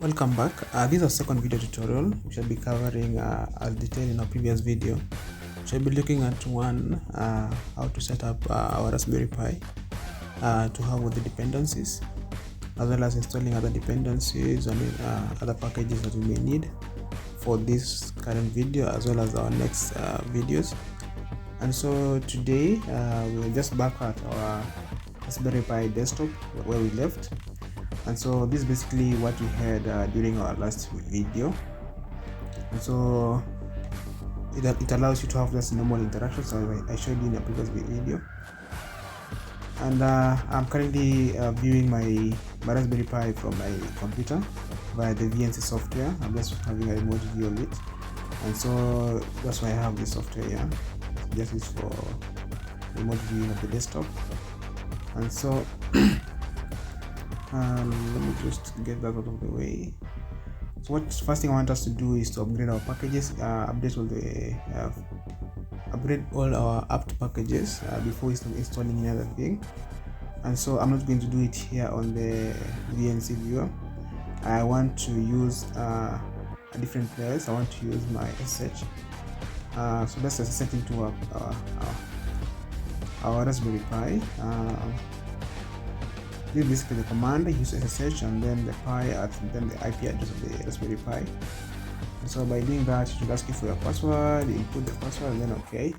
Welcome back. This is our second video tutorial. We shall be covering as detailed in our previous video. We shall be looking at how to set up our Raspberry Pi to have all the dependencies, as well as installing other dependencies and other packages that we may need for this current video as well as our next videos. And so today we're just back at our Raspberry Pi desktop where we left. And so this is basically what we had during our last video. And so it allows you to have this normal interaction, so I showed you in a previous video. And I'm currently viewing my Raspberry Pi from my computer via the VNC software. I'm just having a remote view of it, and so that's why I have this software here. Just is for remote viewing of the desktop. And so let me just get that out of the way. So what first thing I want us to do is to upgrade our packages, upgrade all our apt packages before installing any other thing. And so I'm not going to do it here on the VNC viewer. I want to use a different place. I want to use my SSH. So let's SSH into our Raspberry Pi. This is basically the command. Use SSH and then the pi then the IP address of the Raspberry Pi. And so by doing that, it will ask you for your password. You input the password and then OK.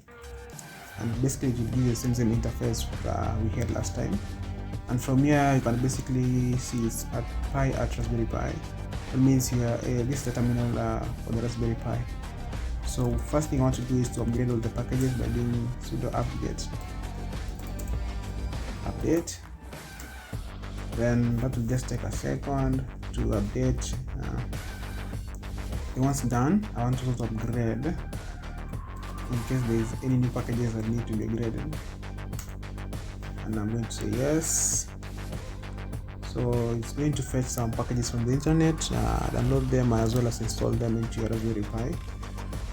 And basically it will give you the same interface we had last time. And from here you can basically see it's at pi at Raspberry Pi. That means you are this is the terminal for the Raspberry Pi. So first thing I want to do is to upgrade all the packages by doing sudo apt-get update. Then that will just take a second to update. Once done, I want to also upgrade in case there is any new packages that need to be upgraded. And I'm going to say yes. So it's going to fetch some packages from the internet, download them as well as install them into your Raspberry Pi.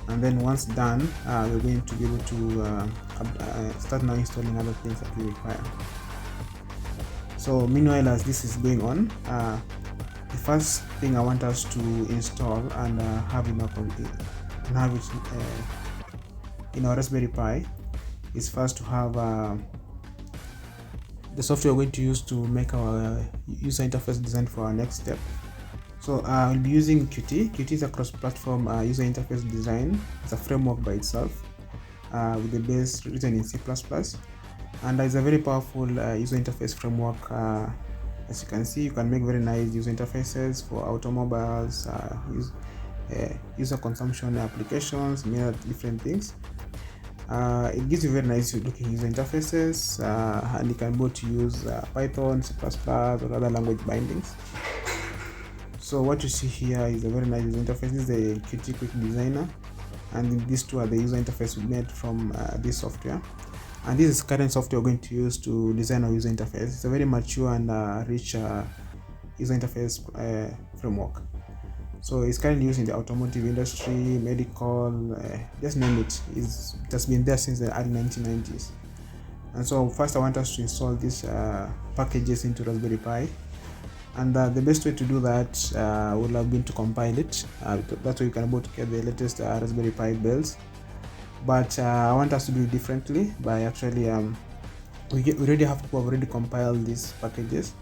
And then once done, we're going to be able to start now installing other things that we require. So meanwhile, as this is going on, the first thing I want us to install and have in our Raspberry Pi is first to have the software we're going to use to make our user interface design for our next step. So I'll be using Qt. Qt is a cross-platform user interface design. It's a framework by itself with the base written in C++. And it's a very powerful user interface framework. As you can see, you can make very nice user interfaces for automobiles, user consumption applications, many different things. It gives you very nice looking user interfaces, and you can both use Python, C++, or other language bindings. So what you see here is a very nice user interface. This is the Qt Quick Designer, and these two are the user interface we made from this software. And this is current software we're going to use to design our user interface. It's a very mature and rich user interface framework. So it's currently used in the automotive industry, medical, just name it. It has been there since the early 1990s. And so first I want us to install these packages into Raspberry Pi. And the best way to do that would have been to compile it. That way you can able to get the latest Raspberry Pi builds. But I want us to do it differently by actually we already have to already compile these packages.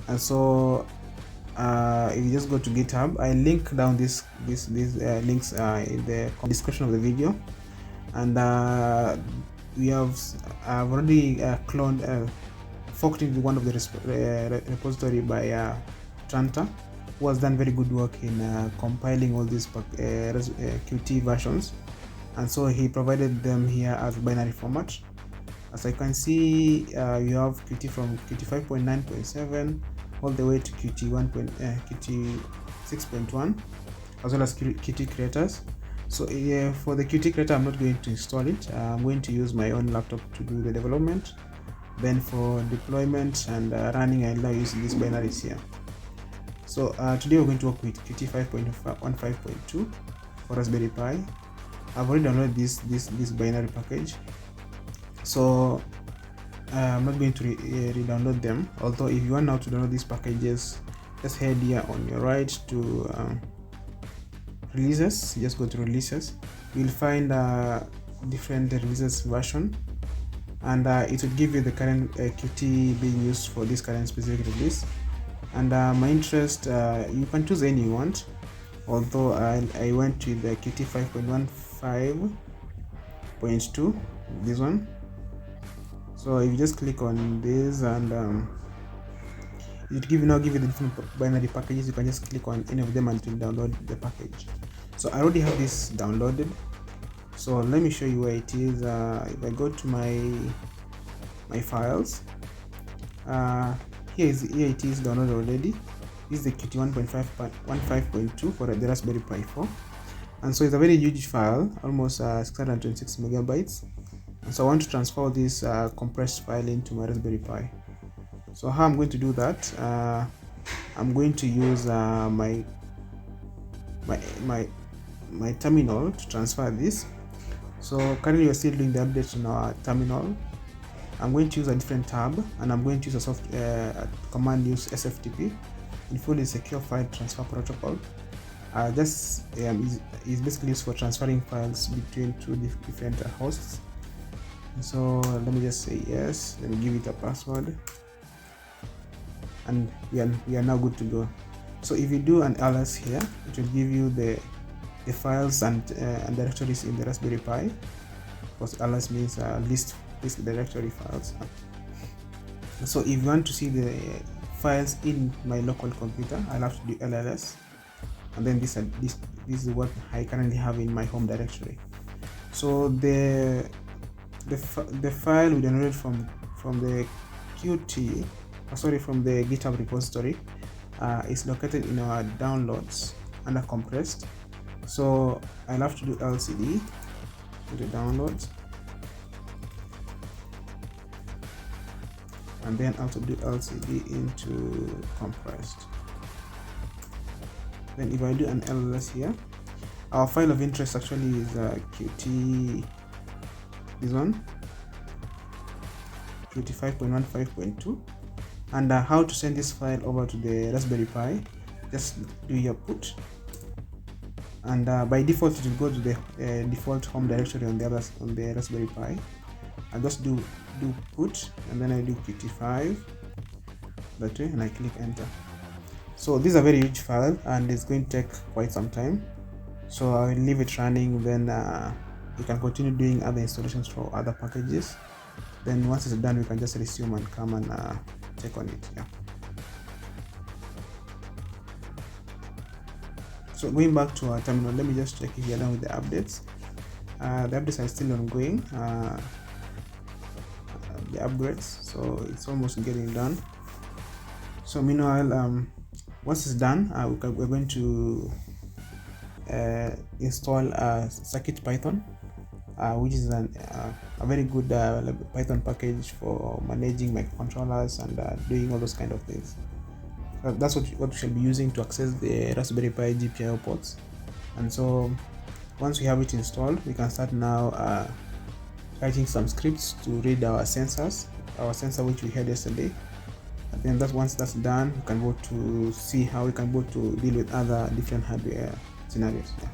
And so if you just go to GitHub, I link down these links in the description of the video. And I've already cloned forked into one of the repository by Tranta, who has done very good work in compiling all these Qt versions. And so he provided them here as binary format. As I can see, you have Qt from Qt 5.9.7 all the way to Qt 6.1, as well as Qt creators. So for the Qt creator, I'm not going to install it. I'm going to use my own laptop to do the development. Then for deployment and running, I'll now use these binaries here. So today we're going to work with Qt 5.15.2 for Raspberry Pi. I've already downloaded this binary package, so I'm not going to re-download them. Although if you want now to download these packages just head here on your right to releases. Just go to releases. You'll find different releases version, and it will give you the current Qt being used for this current specific release. And my interest, you can choose any you want, although I went to the Qt 5.15.2, this one. So if you just click on this, and it will give you the different binary packages. You can just click on any of them and it will download the package. So I already have this downloaded, so let me show you where it is. If I go to my files, here it is downloaded already. This is the Qt 1.5.2 for the Raspberry Pi 4, and so it's a very huge file, almost 626 megabytes. And so I want to transfer this compressed file into my Raspberry Pi. So how I'm going to do that, I'm going to use my terminal to transfer this. So currently we're still doing the updates on our terminal. I'm going to use a different tab, and I'm going to use a command use SFTP, in fully secure file transfer protocol. This is basically used for transferring files between two different hosts. So let me just say yes, let me give it a password, and we are now good to go. So if you do an ls here, it will give you the files and directories in the Raspberry Pi, because ls means list directory files. So if you want to see the files in my local computer, I'll have to do lls, and then this is what I currently have in my home directory. So the file we downloaded from the Qt, from the GitHub repository, is located in our downloads under compressed. So I'll have to do lcd to the downloads, and then I'll have to do lcd into compressed. Then if I do an ls here, our file of interest actually is Qt, this one, Qt 5.15.2. And how to send this file over to the Raspberry Pi, just do your put, and by default it will go to the default home directory on the Raspberry Pi, and just do put, and then I do Qt5 that way, and I click enter. So this is a very huge file, and it's going to take quite some time, so I will leave it running. Then you can continue doing other installations for other packages. Then once it's done, we can just resume and come and check on it. Yeah. So going back to our terminal, let me just check if we are done with the updates. The updates are still ongoing, the upgrades, so it's almost getting done. So meanwhile, once it's done, we're going to install CircuitPython, which is a very good Python package for managing microcontrollers and doing all those kind of things. So that's what we shall be using to access the Raspberry Pi GPIO ports. And so once we have it installed, we can start now writing some scripts to read our sensor which we had yesterday. And then once that's done, we can go to see how we can go to deal with other different hardware scenarios. Yeah.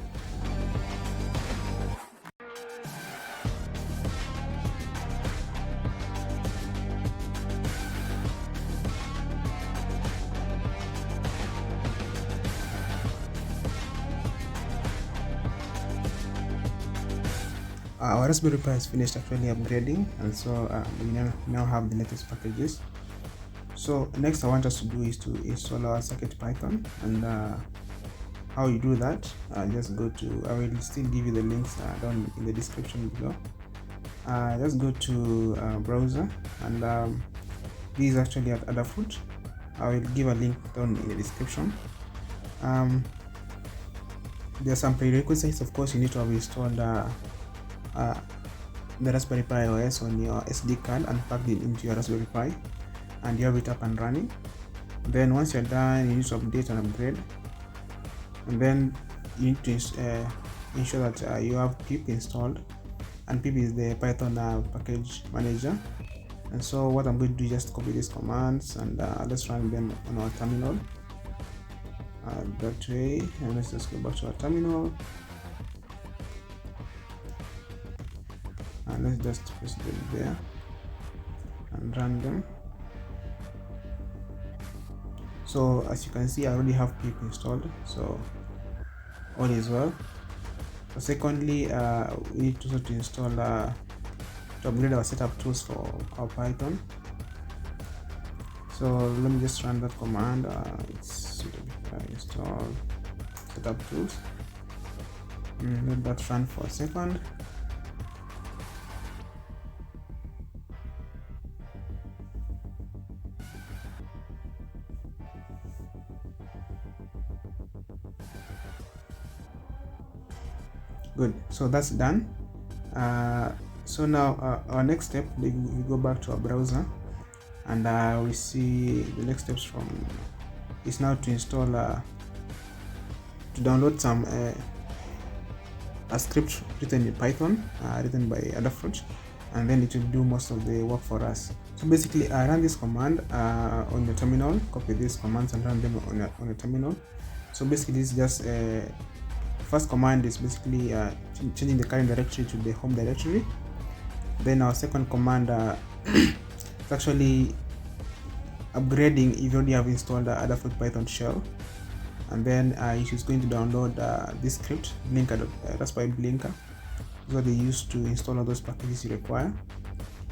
Our Raspberry Pi is finished actually upgrading, and so we now have the latest packages. So next I want us to do is to install our CircuitPython, and how you do that, just go to, I will still give you the links down in the description below. Just go to browser, and this is actually at Adafruit. I will give a link down in the description. There are some prerequisites. Of course, you need to have installed the Raspberry Pi OS on your SD card and plugged it into your Raspberry Pi, and you have it up and running. Then once you're done, you need to update and upgrade, and then you need to ensure that you have pip installed, and pip is the Python package manager. And so what I'm going to do is just copy these commands, and let's run them on our terminal. that way. And let's just go back to our terminal, and let's just paste them there and run them. So as you can see, I already have pip installed, so all is well. So secondly, we need also to install to upgrade our setup tools for our Python. So let me just run that command. It's install setup tools. Let that run for a second. Good, so that's done. So now our next step, we go back to our browser, and we see the next steps from is now to install to download some a script written in Python, written by Adafruit, and then it will do most of the work for us. So basically, I run this command on your terminal, copy these commands and run them on your terminal. So basically, this is just first command is basically changing the current directory to the home directory. Then our second command is actually upgrading if you already have installed the Adafruit Python shell, and then it is going to download this script Blinker, Raspberry Blinker. This is what they use to install all those packages you require.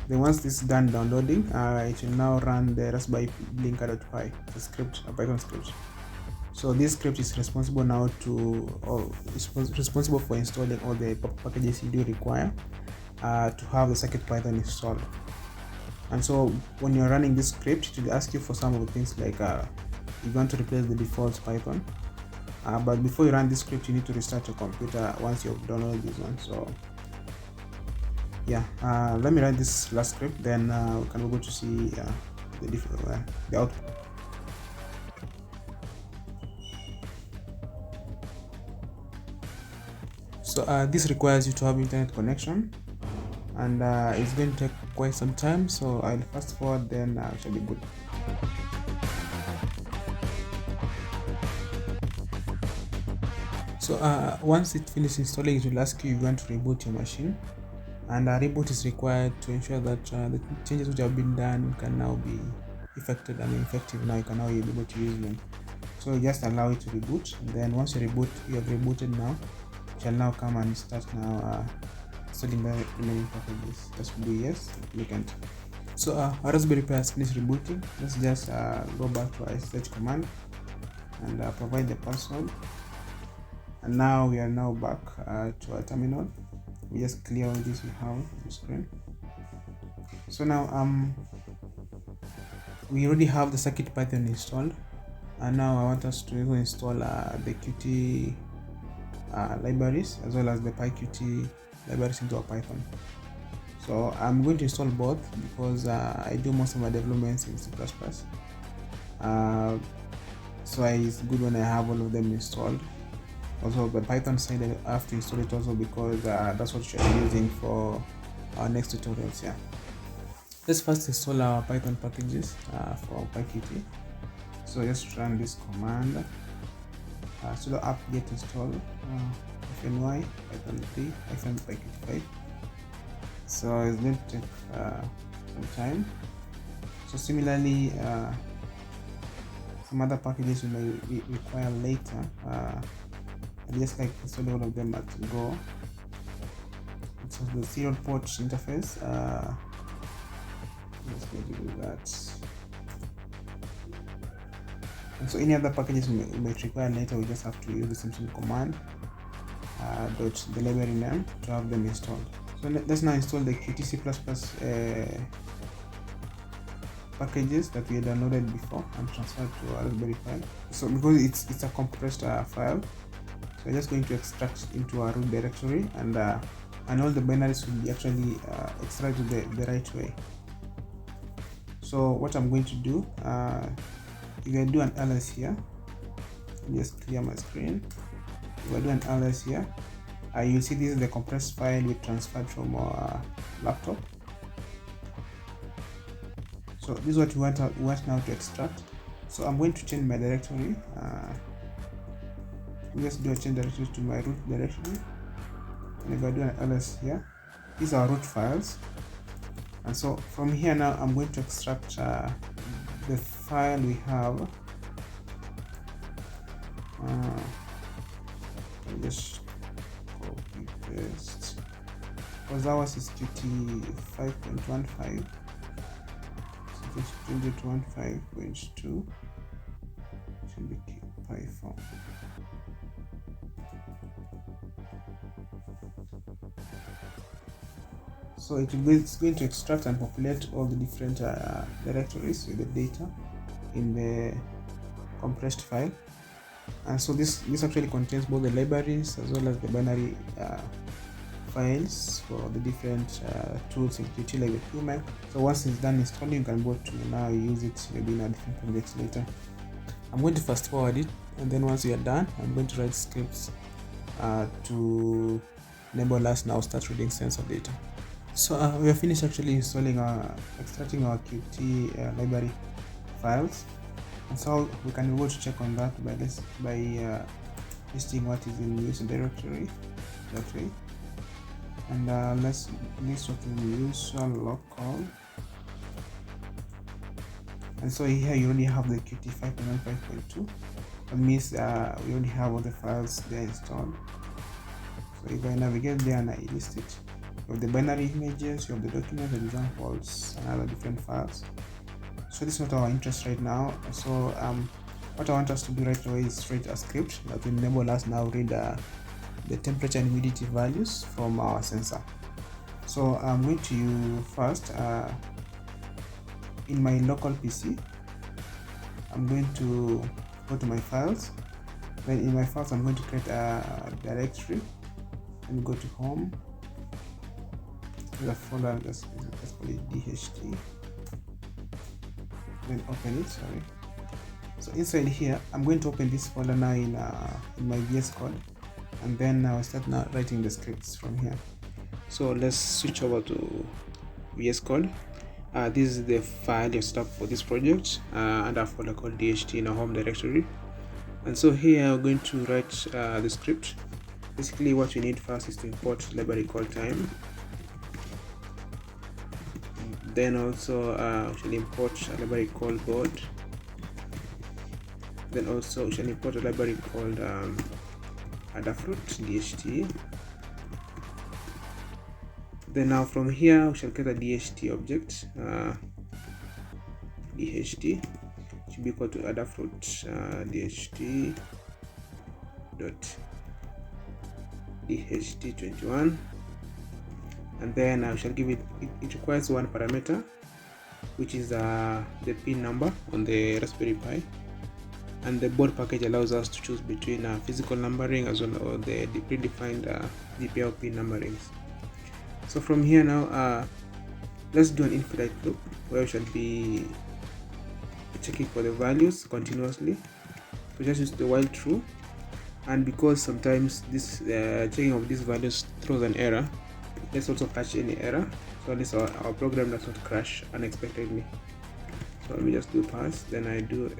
Then once this is done downloading, it will now run the Raspberry Blinker.py, the script, a Python script. So this script is responsible now responsible for installing all the packages you do require to have the circuit Python installed. And so when you're running this script, it will ask you for some of the things like you want to replace the default Python. But before you run this script, you need to restart your computer once you've downloaded this one. So yeah, let me run this last script, then we can go to see the output. So this requires you to have internet connection, and it's going to take quite some time, so I'll fast forward, then it should be good. So once it finishes installing, it will ask you if you want to reboot your machine, and a reboot is required to ensure that the changes which have been done can now be effective now. You can now be able to use them. So just allow it to reboot, and then once you have rebooted now, shall now come and start now installing the remaining packages. Just do yes, applicant. So our Raspberry Pi has finished rebooting. Let's just go back to our SSH command and provide the password. And now we are now back to our terminal. We just clear all this we have on the screen. So now we already have the circuit Python installed, and now I want us to install the Qt libraries as well as the PyQt libraries into our Python. So I'm going to install both because I do most of my developments in C++. So it's good when I have all of them installed. Also the Python side, I have to install it also because that's what we're using for our next tutorials. Yeah, let's first install our Python packages for PyQt. So just run this command, sudo apt-get install fny python-3 -pyqt5. So it's going to take some time. So similarly, some other packages you may require later. I just like install all of them at go. So the serial port interface, I'm just going to do that. And so any other packages we may require later, we just have to use the same command dot the library name to have them installed. So let's now install the Qt C++ packages that we had downloaded before and transferred to our Raspberry Pi. So because it's a compressed file, so we're just going to extract into our root directory, and all the binaries will be actually extracted the right way. So what I'm going to do, if I do an ls here, just clear my screen. If I do an ls here, you'll see this is the compressed file we transferred from our laptop. So this is what we want now to extract. So I'm going to change my directory Just do a change directory to my root directory, and if I do an ls here, these are root files. And so from here now I'm going to extract the file we have. I'll just copy paste, because ours is Qt 5.15, so just change it to 15.2, should be Python. So it's going to extract and populate all the different directories with the data in the compressed file. And so this actually contains both the libraries as well as the binary files for the different tools in Qt, like the QMac. So once it's done installing, you can go to now use it maybe in a different projects later. I'm going to fast forward it, and then once we are done, I'm going to write scripts to enable us now start reading sensor data. So we have finished actually installing extracting our Qt library files, and so we can go to check on that by listing what is in user directory, and let's list what is in user local. And so here you already have the Qt 5.15.2. That means we already have all the files there installed. So if I navigate there and I list it, you have the binary images, you have the documents, examples, and other different files. So this is not our interest right now. So what I want us to do right away is write a script that will enable us now read the temperature and humidity values from our sensor. So I'm going to first in my local PC, I'm going to go to my files. Then in my files, I'm going to create a directory. Let me go to home. The folder, let's call it DHT. Then open it. Sorry. So inside here, I'm going to open this folder now in my VS Code, and then I'll start now writing the scripts from here. So let's switch over to VS Code. This is the file you set up for this project under a folder called DHT in our home directory. And so here we're going to write the script. Basically, what we need first is to import a library called time. Then also we shall import a library called board. Then also we shall import a library called Adafruit DHT. Then now from here we shall get a DHT object. DHT should be equal to Adafruit DHT dot DHT21, and then I shall give it requires one parameter, which is the pin number on the Raspberry Pi, and the board package allows us to choose between physical numbering as well as the predefined GPIO pin numberings. So from here now, let's do an infinite loop where we shall be checking for the values continuously. So just use the while true, and because sometimes this checking of these values throws an error, let's also catch any error, so at least our program does not crash unexpectedly. So let me just do pass, then I do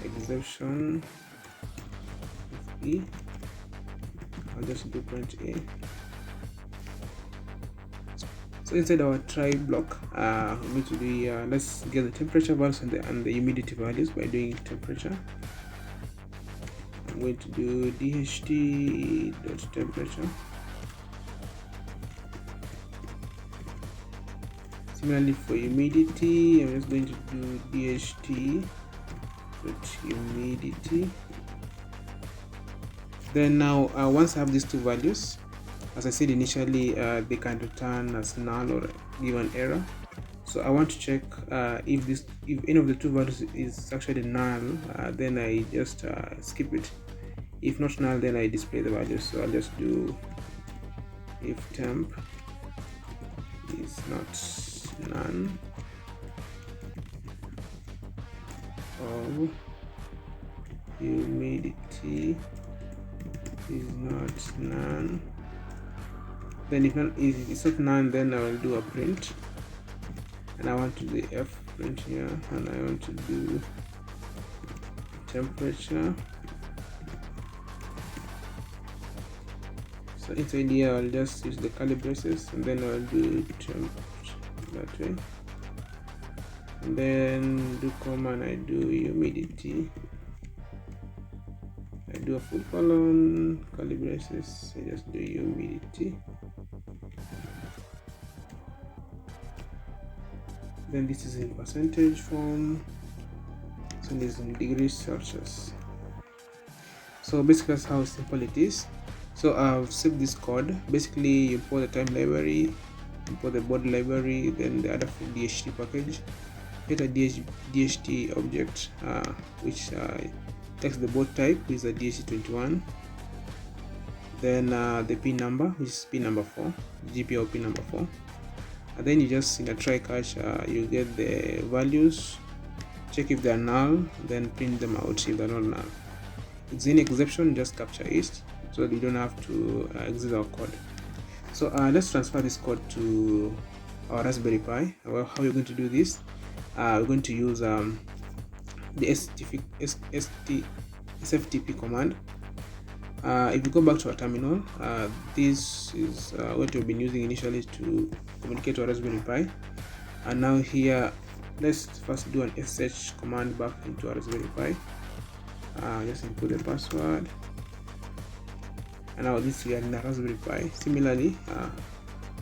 exception E. I'll just do print A. So inside our try block, we're going to do let's get the temperature values and the humidity values by doing temperature. I'm going to do DHT.temperature. Similarly for humidity, I'm just going to do DHT.humidity. Then now once I have these two values, as I said initially, they can return as null or give an error. So I want to check if any of the two values is actually null, then I just skip it. If not null, then I display the values. So I'll just do if temp is not none or humidity is not none. Then if it's not none, then I will do a print, and I want to do the F print here, and I want to do temperature. So inside here I'll just use the curly braces, and then I'll do temp that way, and then do comma, and I do humidity. I do a full colon, curly braces, I just do humidity. Then this is in percentage form, so this is in degrees Celsius. So basically that's how simple it is. So I've saved this code. Basically you import the time library, import the body library, then the other DHT package, get a DHT object which takes the board type, which is a DHT21, then the pin number, which is pin number 4, GPIO pin number 4, and then you just in a try catch you get the values, check if they are null, then print them out if they're not null. If there's any exception, just capture it so that you don't have to exit our code. So let's transfer this code to our Raspberry Pi. Well, how we're going to do this, we're going to use the SFTP command. If you go back to our terminal, this is what we've been using initially to communicate to our Raspberry Pi. And now here, let's first do an sh command back into our Raspberry Pi. Just input the password, and now this we are in the Raspberry Pi. Similarly,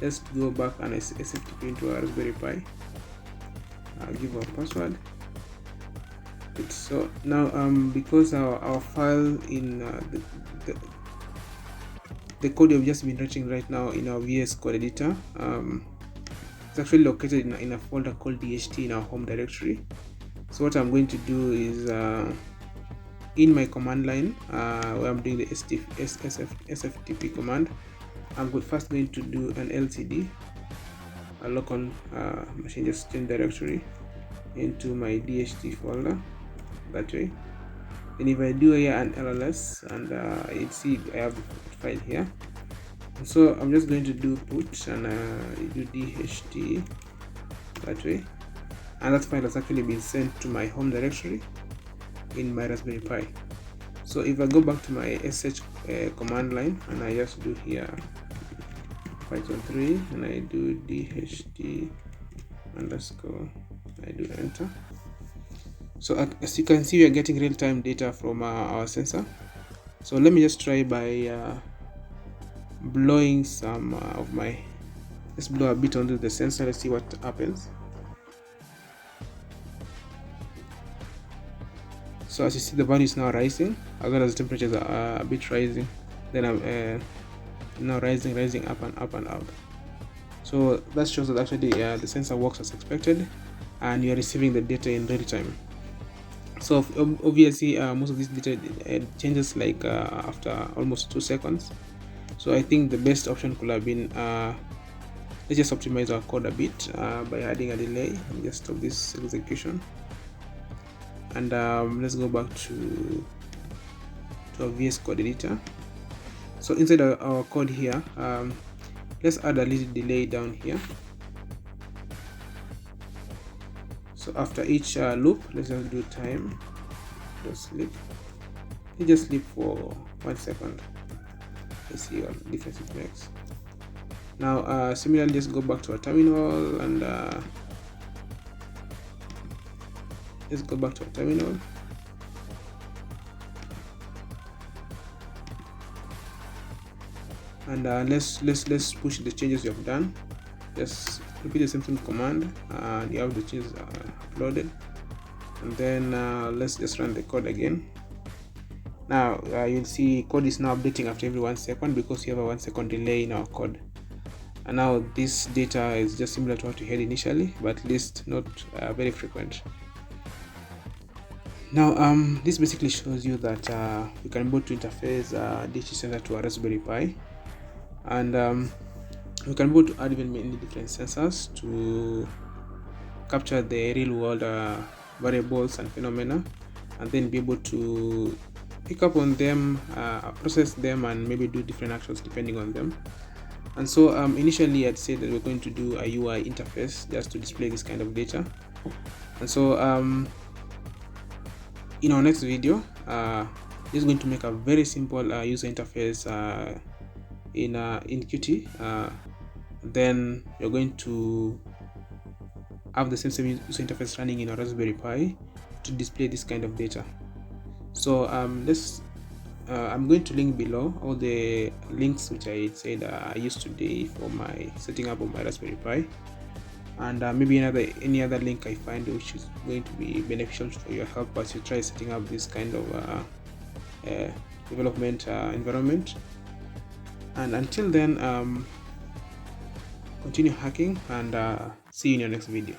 let's go back and SFTP into our Raspberry Pi. Give our password. So now because our file in the code we've just been writing right now in our VS Code editor, it's actually located in a folder called DHT in our home directory. So what I'm going to do is in my command line where I'm doing the SFTP command, I'm first going to do an LCD, a local machine just change directory into my DHT folder that way. And if I do here an LLS, and you see I have the file here, so I'm just going to do put and do DHT that way, and that file has actually been sent to my home directory in my Raspberry Pi. So if I go back to my sh command line and I just do here Python 3 and I do DHT underscore, I do enter. So as you can see, we are getting real-time data from our sensor. So let me just try by blowing some of my, let's blow a bit onto the sensor. Let's see what happens. So as you see, the value is now rising as well as the temperatures are a bit rising. Then I'm now rising up and up and up. So that shows that actually the sensor works as expected and you are receiving the data in real time. So obviously most of this data changes like after almost 2 seconds. So I think the best option could have been let's just optimize our code a bit by adding a delay. Let me just stop this execution, and let's go back to our VS Code editor. So inside our code here, let's add a little delay down here. So after each loop, let's just do time just sleep. You just sleep for 1 second. Let's see what difference it makes. Now similarly, let's go back to our terminal and let's go back to our terminal. And let's push the changes you have done. Just repeat the same command and you have the changes uploaded, and then let's just run the code again. Now you'll see code is now updating after every 1 second because you have a 1 second delay in our code. And now this data is just similar to what we had initially, but at least not very frequent. Now this basically shows you that you can be able to interface DHT sensor to a Raspberry Pi, and we can be able to add even many different sensors to capture the real world variables and phenomena, and then be able to pick up on them, process them, and maybe do different actions depending on them. And so initially I'd say that we're going to do a UI interface just to display this kind of data. And so In our next video, just going to make a very simple user interface in Qt. Then you're going to have the same user interface running in a Raspberry Pi to display this kind of data. So I'm going to link below all the links which I said I used today for my setting up of my Raspberry Pi, and maybe any other link I find which is going to be beneficial for your help as you try setting up this kind of development environment. And until then, continue hacking, and see you in your next video.